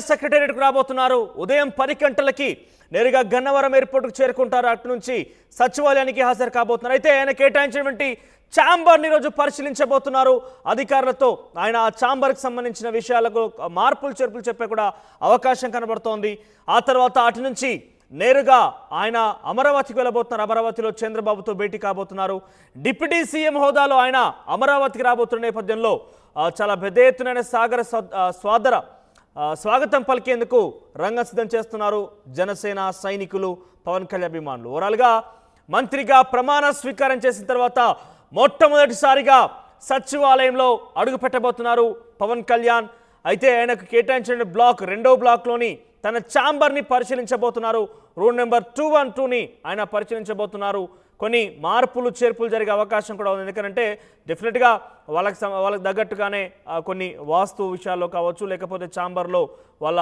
Secretariat కు రాబోతున్నారు. ఉదయం 10 గంటలకి నేరుగా గన్నవరం ఎయిర్పోర్ట్ కు చేరుకుంటారు. అటు నుంచి సచివాలయానికి హాజరు కాబోతున్నారు. అయితే ఆయన కేటాయించినటువంటి ఛాంబర్ ని రోజు పరిశీలించబోతున్నారు అధికారులతో. ఆయన ఆ ఛాంబర్ కి సంబంధించిన విషయాలకు మార్పులు చేర్పులు చెప్పే కూడా అవకాశం కనబడుతోంది. ఆ తర్వాత అటు నుంచి నేరుగా ఆయన అమరావతికి వెళ్ళబోతున్నారు. అమరావతిలో చంద్రబాబుతో భేటీ కాబోతున్నారు. డిప్యూటీ సీఎం హోదాలో ఆయన అమరావతికి రాబోతున్న నేపథ్యంలో చాలా పెద్ద ఎత్తున స్వాగతం పలికేందుకు రంగం సిద్ధం చేస్తున్నారు జనసేన సైనికులు, పవన్ కళ్యాణ్ అభిమానులు. ఓవరాల్గా మంత్రిగా ప్రమాణ స్వీకారం చేసిన తర్వాత మొట్టమొదటిసారిగా సచివాలయంలో అడుగు పెట్టబోతున్నారు పవన్ కళ్యాణ్. అయితే ఆయనకు కేటాయించిన బ్లాక్, రెండో బ్లాక్లోని తన ఛాంబర్ని పరిశీలించబోతున్నారు. రూమ్ నెంబర్ 212ని ఆయన పరిశీలించబోతున్నారు. కొన్ని మార్పులు చేర్పులు జరిగే అవకాశం కూడా ఉంది. ఎందుకంటే డెఫినెట్గా వాళ్ళకి తగ్గట్టుగానే కొన్ని వాస్తు విషయాల్లో కావచ్చు, లేకపోతే ఛాంబర్లో వాళ్ళ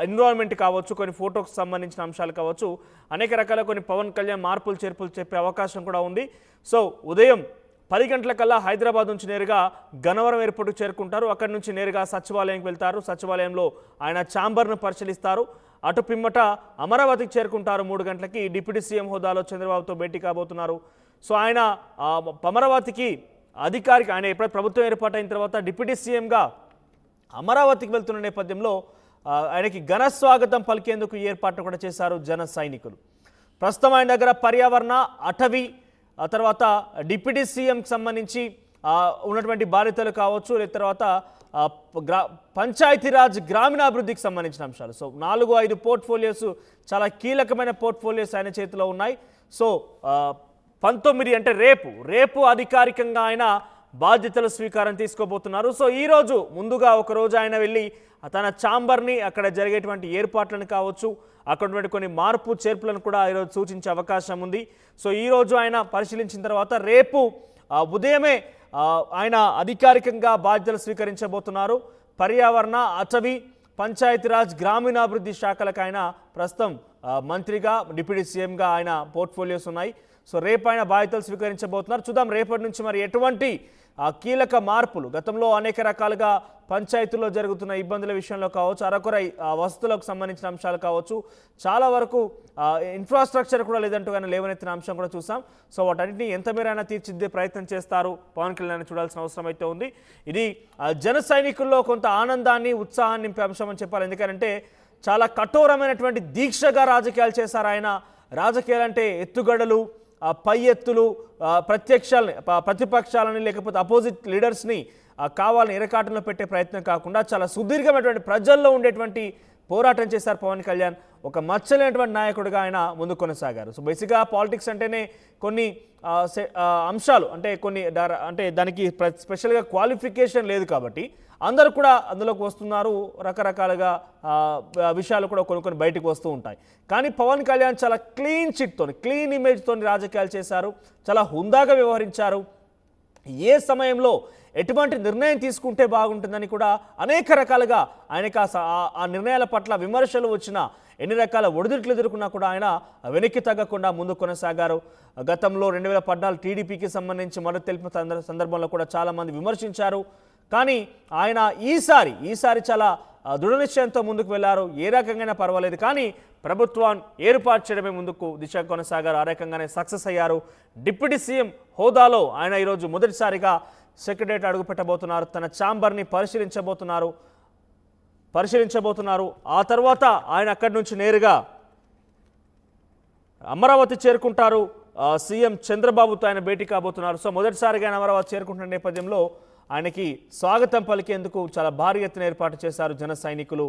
ఎన్విరాన్మెంట్ కావచ్చు, కొన్ని ఫోటోకి సంబంధించిన అంశాలు కావచ్చు, అనేక రకాల కొన్ని పవన్ కళ్యాణ్ మార్పులు చేర్పులు చెప్పే అవకాశం కూడా ఉంది. సో ఉదయం 10 గంటలకల్లా హైదరాబాద్ నుంచి నేరుగా గన్నవరం ఎయిర్పోర్ట్కు చేరుకుంటారు. అక్కడి నుంచి నేరుగా సచివాలయంకి వెళ్తారు. సచివాలయంలో ఆయన ఛాంబర్ను పరిశీలిస్తారు. అటు పిమ్మట అమరావతికి చేరుకుంటారు. 3 గంటలకి డిప్యూటీ సీఎం హోదాలో చంద్రబాబుతో భేటీ కాబోతున్నారు. సో ఆయన అమరావతికి అధికారిక ఆయన ఎప్పుడైతే ప్రభుత్వం ఏర్పాటైన తర్వాత డిప్యూటీ సీఎంగా అమరావతికి వెళ్తున్న నేపథ్యంలో ఆయనకి ఘన స్వాగతం పలికేందుకు ఏర్పాట్లు కూడా చేశారు జన సైనికులు. ప్రస్తుతం ఆయన దగ్గర పర్యావరణ, అటవీ, ఆ తర్వాత డిప్యూటీ సీఎంకి సంబంధించి ఉన్నటువంటి బాధ్యతలు కావచ్చు, లేదా తర్వాత పంచాయతీరాజ్, గ్రామీణాభివృద్ధికి సంబంధించిన అంశాలు. సో 4-5 పోర్ట్ఫోలియోస్, చాలా కీలకమైన పోర్ట్ఫోలియోస్ ఆయన చేతిలో ఉన్నాయి. సో 19 అంటే రేపు అధికారికంగా ఆయన బాధ్యతల స్వీకారం తీసుకోబోతున్నారు. సో ఈరోజు ముందుగా ఒకరోజు ఆయన వెళ్ళి తన ఛాంబర్ని, అక్కడ జరిగేటువంటి ఏర్పాట్లను కావచ్చు, అక్కడ కొన్ని మార్పు చేర్పులను కూడా ఈరోజు సూచించే అవకాశం ఉంది. సో ఈరోజు ఆయన పరిశీలించిన తర్వాత రేపు ఉదయమే ఆయన అధికారికంగా బాధ్యతలు స్వీకరించబోతున్నారు. పర్యావరణ, అటవీ, పంచాయతీరాజ్, గ్రామీణాభివృద్ధి శాఖలకు ఆయన ప్రస్తుతం మంత్రిగా, డిప్యూటీ సీఎంగా ఆయన పోర్ట్ఫోలియోస్ ఉన్నాయి. సో రేపు ఆయన బాధ్యతలు స్వీకరించబోతున్నారు. చూద్దాం రేపటి నుంచి మరి ఎటువంటి కీలక మార్పులు, గతంలో అనేక రకాలుగా పంచాయతీల్లో జరుగుతున్న ఇబ్బందుల విషయంలో కావచ్చు, అరకొర వసతులకు సంబంధించిన అంశాలు కావచ్చు, చాలా వరకు ఇన్ఫ్రాస్ట్రక్చర్ కూడా లేదంటూ లేవనెత్తిన అంశం కూడా చూసాం. సో వాటన్నింటినీ ఎంత మేరైనా తీర్చిదిద్దే ప్రయత్నం చేస్తారు పవన్ కళ్యాణ్ చూడాల్సిన అవసరం అయితే ఉంది. ఇది జన సైనికుల్లో కొంత ఆనందాన్ని, ఉత్సాహాన్ని నింపే అంశం అని చెప్పాలి. ఎందుకంటే చాలా కఠోరమైనటువంటి దీక్షగా రాజకీయాలు చేశారు ఆయన. రాజకీయాలంటే ఎత్తుగడలు, పై ఎత్తులు, ప్రతిపక్షాలని లేకపోతే అపోజిట్ లీడర్స్ని కావాలని ఇరకాటంలో పెట్టే ప్రయత్నం కాకుండా చాలా సుదీర్ఘమైనటువంటి ప్రజల్లో ఉండేటువంటి పోరాటం చేశారు పవన్ కళ్యాణ్. ఒక మచ్చలేనటువంటి నాయకుడిగా ఆయన ముందు కొనసాగారు. సో బేసిక్గా పాలిటిక్స్ అంటేనే కొన్ని అంశాలు, అంటే కొన్ని అంటే దానికి స్పెషల్గా క్వాలిఫికేషన్ లేదు కాబట్టి అందరూ కూడా అందులోకి వస్తున్నారు. రకరకాలుగా విషయాలు కూడా కొన్ని బయటకు వస్తూ ఉంటాయి. కానీ పవన్ కళ్యాణ్ చాలా క్లీన్ చిట్తో, క్లీన్ ఇమేజ్తో రాజకీయాలు చేశారు. చాలా హుందాగా వ్యవహరించారు. ఏ సమయంలో ఎటువంటి నిర్ణయం తీసుకుంటే బాగుంటుందని కూడా అనేక రకాలుగా ఆయనకు ఆ నిర్ణయాల పట్ల విమర్శలు వచ్చినా, ఎన్ని రకాల ఒడిదుడుకులు ఎదుర్కొన్నా కూడా ఆయన వెనక్కి తగ్గకుండా ముందు కొనసాగారు. గతంలో 2014 టీడీపీకి సంబంధించి మద్దతు తెలిపిన సందర్భంలో కూడా చాలామంది విమర్శించారు. కానీ ఆయన ఈసారి చాలా దృఢ నిశ్చయంతో ముందుకు వెళ్లారు. ఏ రకంగానే పర్వాలేదు కానీ ప్రభుత్వాన్ని ఏర్పాటు చేయడమే ముందుకు దిశ కొనసాగారు. ఆ రకంగానే సక్సెస్ అయ్యారు. డిప్యూటీ సీఎం హోదాలో ఆయన ఈరోజు మొదటిసారిగా సెక్రటేరియట్ అడుగు పెట్టబోతున్నారు. తన ఛాంబర్ని పరిశీలించబోతున్నారు. ఆ తర్వాత ఆయన అక్కడి నుంచి నేరుగా అమరావతి చేరుకుంటారు. సీఎం చంద్రబాబుతో ఆయన భేటీ కాబోతున్నారు. సో మొదటిసారిగా ఆయన అమరావతి చేరుకుంటున్న నేపథ్యంలో ఆయనకి స్వాగతం పలికేందుకు చాలా భారీ ఎత్తున ఏర్పాటు చేశారు జన సైనికులు,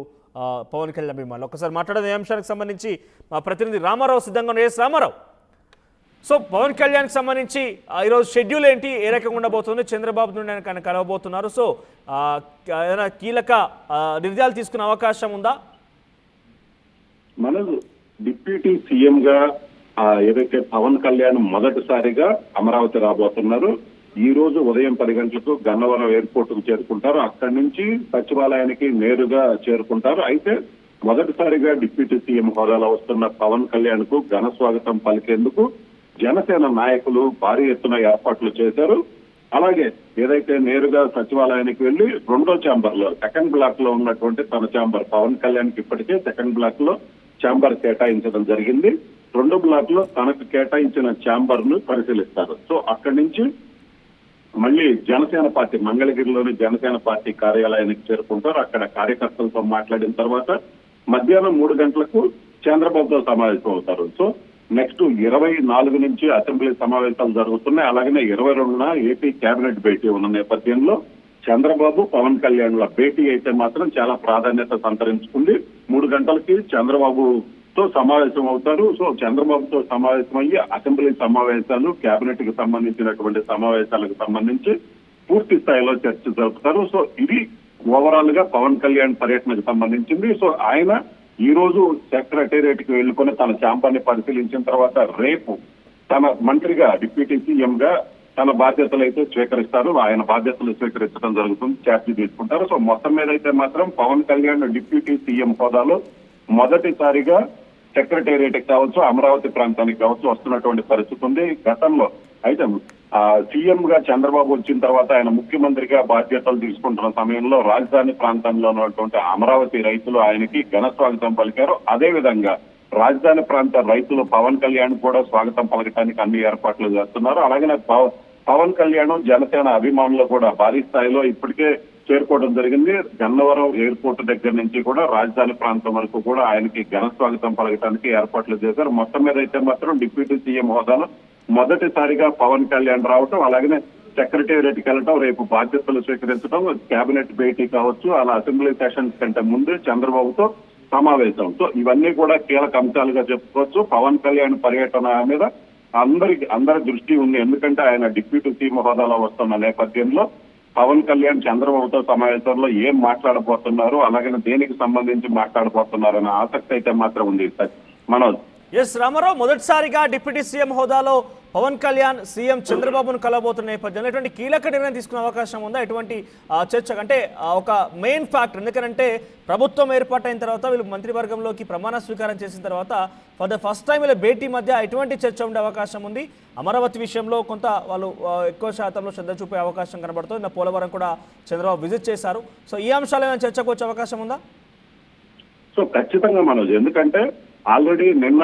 పవన్ కళ్యాణ్ అభిమానులు. ఒకసారి మాట్లాడే అంశానికి సంబంధించి మా ప్రతినిధి రామారావు సిద్ధంగా ఉన్నారు. రామారావు, సో పవన్ కళ్యాణ్కి సంబంధించి ఈరోజు షెడ్యూల్ ఏంటి, ఏ రకంగా ఉండబోతుంది? చంద్రబాబు నుండి ఆయన కలవబోతున్నారు. సో ఏదైనా కీలక నిర్ణయాలు తీసుకునే అవకాశం ఉందా? మన డిప్యూటీ సీఎం గా ఏదైతే పవన్ కళ్యాణ్ మొదటిసారిగా అమరావతి రాబోతున్నారు. ఈ రోజు ఉదయం 10 గంటలకు గన్నవరం ఎయిర్పోర్ట్ కు చేరుకుంటారు. అక్కడి నుంచి సచివాలయానికి నేరుగా చేరుకుంటారు. అయితే మొదటిసారిగా డిప్యూటీ సీఎం హోదాలో వస్తున్న పవన్ కళ్యాణ్ కు ఘన స్వాగతం పలికేందుకు జనసేన నాయకులు భారీ ఎత్తున ఏర్పాట్లు చేశారు. అలాగే ఏదైతే నేరుగా సచివాలయానికి వెళ్లి రెండో ఛాంబర్ లో సెకండ్ బ్లాక్ లో ఉన్నటువంటి తన ఛాంబర్ పవన్ కళ్యాణ్ కి ఇప్పటికే సెకండ్ బ్లాక్ లో ఛాంబర్ కేటాయించడం జరిగింది. రెండో బ్లాక్ లో తనకు కేటాయించిన ఛాంబర్ ను పరిశీలిస్తారు. సో అక్కడి నుంచి మళ్ళీ జనసేన పార్టీ మంగళగిరిలోని జనసేన పార్టీ కార్యాలయానికి చేరుకుంటారు. అక్కడ కార్యకర్తలతో మాట్లాడిన తర్వాత మధ్యాహ్నం 3 గంటలకు చంద్రబాబుతో సమావేశం అవుతారు. సో నెక్స్ట్ 24 నుంచి అసెంబ్లీ సమావేశాలు జరుగుతున్నాయి. అలాగనే 22న ఏపీ కేబినెట్ భేటీ ఉన్న నేపథ్యంలో చంద్రబాబు పవన్ కళ్యాణ్ల భేటీ అయితే మాత్రం చాలా ప్రాధాన్యత సంతరించుకుంది. 3 గంటలకి చంద్రబాబుతో సమావేశం అవుతారు. సో చంద్రబాబుతో సమావేశం అయ్యి అసెంబ్లీ సమావేశాలు, కేబినెట్ కి సంబంధించినటువంటి సమావేశాలకు సంబంధించి పూర్తి స్థాయిలో చర్చ జరుపుతారు. సో ఇది ఓవరాల్ గా పవన్ కళ్యాణ్ పర్యటనకు సంబంధించింది. సో ఆయన ఈ రోజు సెక్రటేరియట్ కి వెళ్లుకొని తన ఛాంబర్ ని పరిశీలించిన తర్వాత రేపు తన మంత్రిగా డిప్యూటీ సీఎం గా తన బాధ్యతలు అయితే స్వీకరిస్తారు. ఆయన బాధ్యతలు స్వీకరించడం జరుగుతుంది, ఛార్జీ తీసుకుంటారు. సో మొత్తం మీద అయితే మాత్రం పవన్ కళ్యాణ్ డిప్యూటీ సీఎం హోదాలో మొదటిసారిగా సెక్రటేరియట్ కావచ్చు, అమరావతి ప్రాంతానికి కావచ్చు వస్తున్నటువంటి పరిస్థితి ఉంది. గతంలో అయితే సీఎం గా చంద్రబాబు వచ్చిన తర్వాత ఆయన ముఖ్యమంత్రిగా బాధ్యతలు తీసుకుంటున్న సమయంలో రాజధాని ప్రాంతంలో ఉన్నటువంటి అమరావతి రైతులు ఆయనకి ఘన స్వాగతం పలికారు. అదే విధంగా రాజధాని ప్రాంత రైతులు పవన్ కళ్యాణ్ కూడా స్వాగతం పలకటానికి అన్ని ఏర్పాట్లు చేస్తున్నారు. అలాగే పవన్ కళ్యాణ్ జనసేన అభిమానులు కూడా భారీ స్థాయిలో ఇప్పటికే చేరుకోవడం జరిగింది. గన్నవరం ఎయిర్పోర్ట్ దగ్గర నుంచి కూడా రాజధాని ప్రాంతం వరకు కూడా ఆయనకి ఘన స్వాగతం పలకటానికి ఏర్పాట్లు చేశారు. మొత్తం మీద అయితే మాత్రం డిప్యూటీ సీఎం హోదాలో మొదటిసారిగా పవన్ కళ్యాణ్ రావటం, అలాగనే సెక్రటేరియట్కి వెళ్ళటం, రేపు బాధ్యతలు స్వీకరించడం, కేబినెట్ భేటీ కావచ్చు, అలా అసెంబ్లీ సెషన్స్ కంటే ముందే చంద్రబాబుతో సమావేశం. సో ఇవన్నీ కూడా కీలక అంశాలుగా చెప్పుకోవచ్చు. పవన్ కళ్యాణ్ పర్యటన మీద అందరి దృష్టి ఉంది. ఎందుకంటే ఆయన డిప్యూటీ సీఎం హోదాలో వస్తున్న నేపథ్యంలో పవన్ కళ్యాణ్ చంద్రబాబుతో సమావేశంలో ఏం మాట్లాడబోతున్నారు, అలాగే దేనికి సంబంధించి మాట్లాడబోతున్నారు అనే ఆసక్తి అయితే మాత్రం ఉంది. మనోజ్. ఎస్ రామారావు, మొదటిసారిగా డిప్యూటీ సీఎం హోదాలో పవన్ కళ్యాణ్ సీఎం చంద్రబాబును కలబోతున్న నేపథ్యంలో ఎటువంటి కీలక నిర్ణయం తీసుకునే అవకాశం ఉందా? ఎటువంటి చర్చ అంటే ఒక మెయిన్ ఫ్యాక్టర్, ఎందుకంటే ప్రభుత్వం ఏర్పాటైన తర్వాత వీళ్ళు మంత్రివర్గంలోకి ప్రమాణ స్వీకారం చేసిన తర్వాత ఫర్ ద ఫస్ట్ టైం వీళ్ళ భేటీ మధ్య ఎటువంటి చర్చ ఉండే అవకాశం ఉంది? అమరావతి విషయంలో కొంత వాళ్ళు ఎక్కువ శాతంలో శ్రద్ధ చూపే అవకాశం కనబడుతుంది. నా పోలవరం కూడా చంద్రబాబు విజిట్ చేశారు. సో ఈ అంశాలు ఏమైనా చర్చకు వచ్చే అవకాశం ఉందా? సో ఖచ్చితంగా మనోజ్, ఎందుకంటే ఆల్రెడీ నిన్న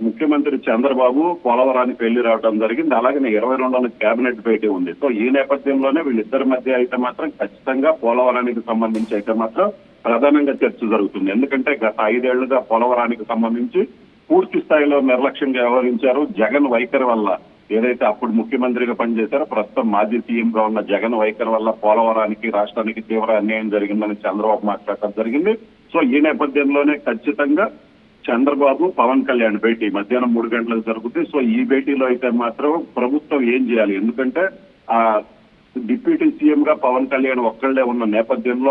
ముఖ్యమంత్రి చంద్రబాబు పోలవరానికి వెళ్లి రావడం జరిగింది. అలాగే 22న కేబినెట్ భేటీ ఉంది. సో ఈ నేపథ్యంలోనే వీళ్ళిద్దరి మధ్య అయితే మాత్రం ఖచ్చితంగా పోలవరానికి సంబంధించి అయితే మాత్రం ప్రధానంగా చర్చ జరుగుతుంది. ఎందుకంటే గత 5 ఏళ్లుగా పోలవరానికి సంబంధించి పూర్తి స్థాయిలో నిర్లక్ష్యంగా వ్యవహరించారు. జగన్ వైఖరి వల్ల, ఏదైతే అప్పుడు ముఖ్యమంత్రిగా పనిచేశారో ప్రస్తుతం మాజీ సీఎం గా ఉన్న జగన్ వైఖరి వల్ల పోలవరానికి, రాష్ట్రానికి తీవ్ర అన్యాయం జరిగిందని చంద్రబాబు మాట్లాడటం జరిగింది. సో ఈ నేపథ్యంలోనే ఖచ్చితంగా చంద్రబాబు పవన్ కళ్యాణ్ భేటీ మధ్యాహ్నం 3 గంటలకు జరుగుతుంది. సో ఈ భేటీలో అయితే మాత్రం ప్రభుత్వం ఏం చేయాలి, ఎందుకంటే డిప్యూటీ సీఎం గా పవన్ కళ్యాణ్ ఒక్కళ్లే ఉన్న నేపథ్యంలో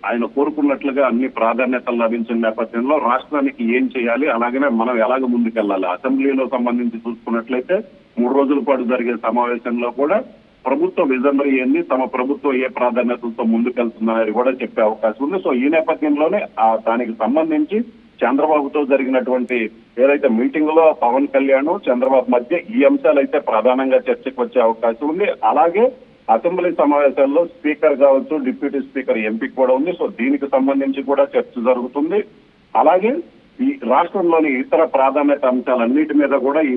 ఆయన కోరుకున్నట్లుగా అన్ని ప్రాధాన్యతలు లభించిన నేపథ్యంలో రాష్ట్రానికి ఏం చేయాలి, అలాగనే మనం ఎలాగ ముందుకెళ్లాలి. అసెంబ్లీలో సంబంధించి చూసుకున్నట్లయితే 3 రోజుల పాటు జరిగే సమావేశంలో కూడా ప్రభుత్వ విజనరీ ఏంది, తమ ప్రభుత్వం ఏ ప్రాధాన్యతలతో ముందుకెళ్తుందనేది కూడా చెప్పే అవకాశం ఉంది. సో ఈ నేపథ్యంలోనే దానికి సంబంధించి చంద్రబాబుతో జరిగినటువంటి ఏదైతే మీటింగ్ లో పవన్ కళ్యాణ్ చంద్రబాబు మధ్య ఈ అంశాలు అయితే ప్రధానంగా చర్చకు వచ్చే అవకాశం ఉంది. అలాగే అసెంబ్లీ సమావేశాల్లో స్పీకర్ కావచ్చు, డిప్యూటీ స్పీకర్ ఎంపీ కూడా ఉంది. సో దీనికి సంబంధించి కూడా చర్చ జరుగుతుంది. అలాగే ఈ రాష్ట్రంలోని ఇతర ప్రాధాన్యత అంశాలన్నిటి మీద కూడా ఈ